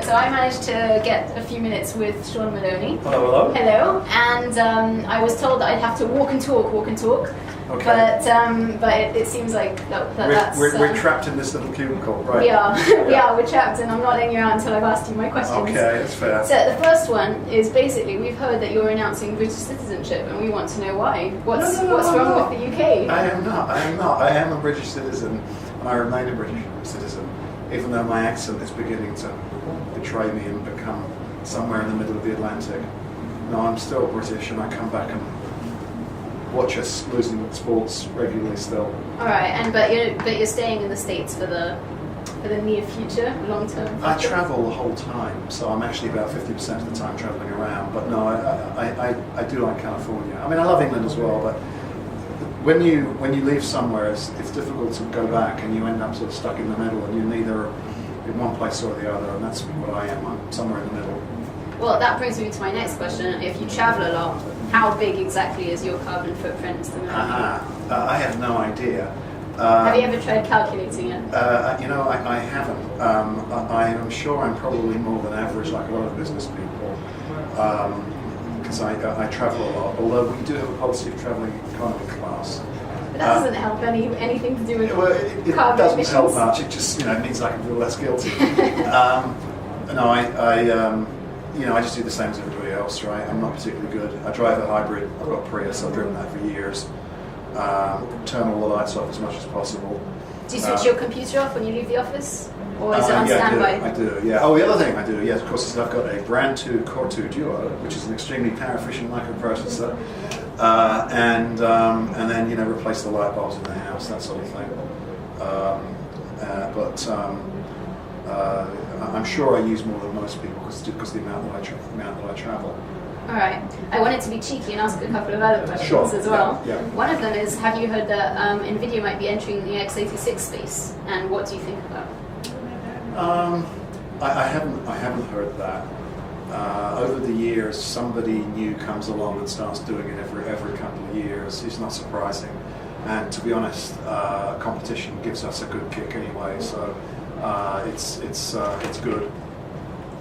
So I managed to get a few minutes with Sean Maloney. Hello, hello. Hello, and I was told that I'd have to walk and talk. Okay. But it seems like that's... We're trapped in this little cubicle, right? We are. We're trapped, and I'm not letting you out until I've asked you my questions. Okay, that's fair. So the first one is basically, we've heard that you're announcing British citizenship, and we want to know why. What's wrong with the UK? I am not. I am a British citizen, and I remain a British citizen, even though my accent is beginning to betray me and become somewhere in the middle of the Atlantic. No, I'm still British, and I come back and watch us losing sports regularly still. All right, but you're staying in the States for the near future, long term. I travel the whole time, so I'm actually about 50% of the time traveling around. But no, I do like California. I mean, I love England as well, but when you leave somewhere, it's difficult to go back, and you end up sort of stuck in the middle, and you're neither in one place or the other, and that's what I am. I'm somewhere in the middle. Well, that brings me to my next question. If you travel a lot, how big exactly is your carbon footprint? I have no idea. Have you ever tried calculating it? I haven't. I am sure I'm probably more than average, like a lot of business people, because I travel a lot. Although we do have a policy of traveling economy class. But that doesn't help anything to do with it carbon doesn't emissions. help much. It just means I can feel less guilty. I just do the same as everybody else, right? I'm not particularly good. I drive a hybrid. I've got a Prius. I've driven that for years. Turn all the lights off as much as possible. Do you switch your computer off when you leave the office? Or is it on standby? I do, yeah. Oh, the other thing I do, yes, of course, is I've got a brand new Core 2 Duo, which is an extremely power-efficient microprocessor, and then replace the light bulbs in the house, that sort of thing. I'm sure I use more than most people because of the amount that I travel. All right. I wanted to be cheeky and ask a couple of other questions as well. Yeah. One of them is, have you heard that NVIDIA might be entering the x86 space, and what do you think about it? I haven't heard that. Over the years, somebody new comes along and starts doing it every couple of years. It's not surprising, and to be honest, competition gives us a good kick anyway. So it's good.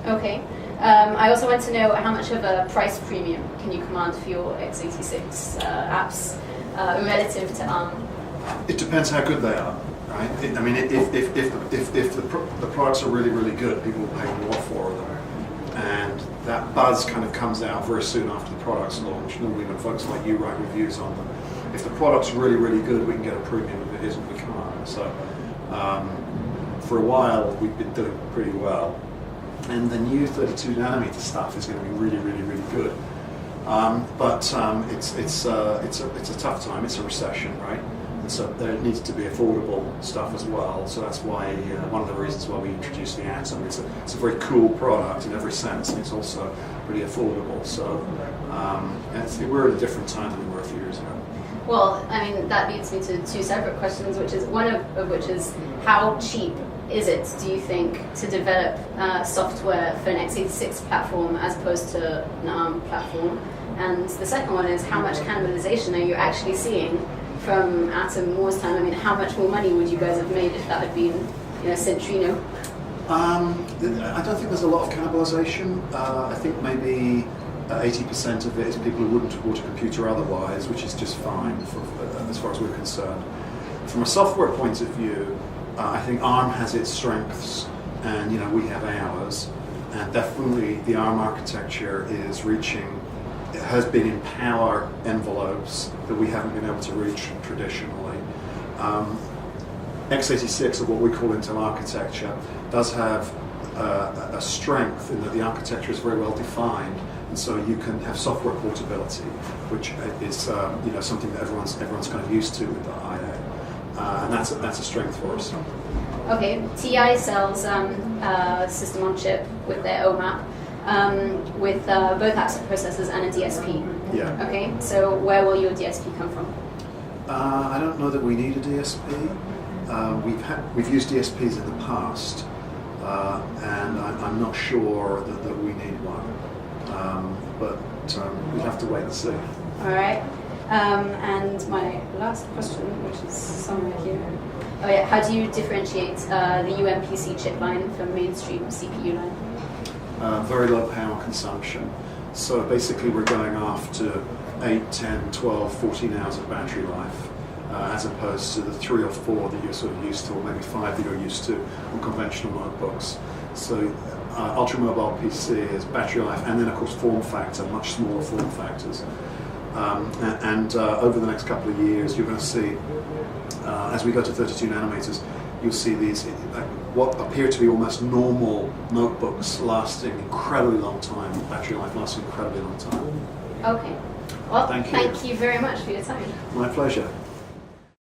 Okay. I also want to know how much of a price premium can you command for your x86 apps relative to ARM? It depends how good they are, right? If the products are really, really good, people will pay more for them. And that buzz kind of comes out very soon after the product's launch, normally when folks like you write reviews on them. If the product's really, really good, we can get a premium. If it isn't, we can't. So for a while, we've been doing pretty well. And the new 32 nanometer stuff is going to be really, really, really good. But it's a tough time. It's a recession, right? And so there needs to be affordable stuff as well. So that's why one of the reasons why we introduced the Atom. It's a very cool product in every sense, and it's also really affordable. So we're at a different time than we were a few years ago. Well, I mean, that leads me to two separate questions, which is one of which is how cheap is it, do you think, to develop software for an x86 platform as opposed to an ARM platform? And the second one is how much cannibalization are you actually seeing from Atom Moore's time? I mean, how much more money would you guys have made if that had been, Centrino? I don't think there's a lot of cannibalization. I think maybe 80% of it is people who wouldn't have bought a computer otherwise, which is just fine as far as we're concerned. From a software point of view, I think ARM has its strengths, and we have ours. And definitely, the ARM architecture has been in power envelopes that we haven't been able to reach traditionally. x86, or what we call Intel architecture, does have a strength in that the architecture is very well defined, and so you can have software portability, which is something that everyone's kind of used to with the IA. And that's a strength for us. Okay, TI sells system on chip with their OMAP, with both apps processors and a DSP. Yeah. Okay, so where will your DSP come from? I don't know that we need a DSP. We've used DSPs in the past, and I'm not sure that we need one. But we'll have to wait and see. All right. And my last question, which is somewhere here. Oh yeah, how do you differentiate the UMPC chip line from mainstream CPU line? very low power consumption. So basically we're going after 8, 10, 12, 14 hours of battery life, as opposed to the 3 or 4 that you're sort of used to, or maybe 5 that you're used to on conventional notebooks. So ultra mobile PC is battery life, and then of course form factor, much smaller form factors. Over the next couple of years, you're going to see, as we go to 32 nanometers, you'll see these what appear to be almost normal notebooks lasting incredibly long time, battery life lasting incredibly long time. Okay. Well, Thank you. Thank you very much for your time. My pleasure.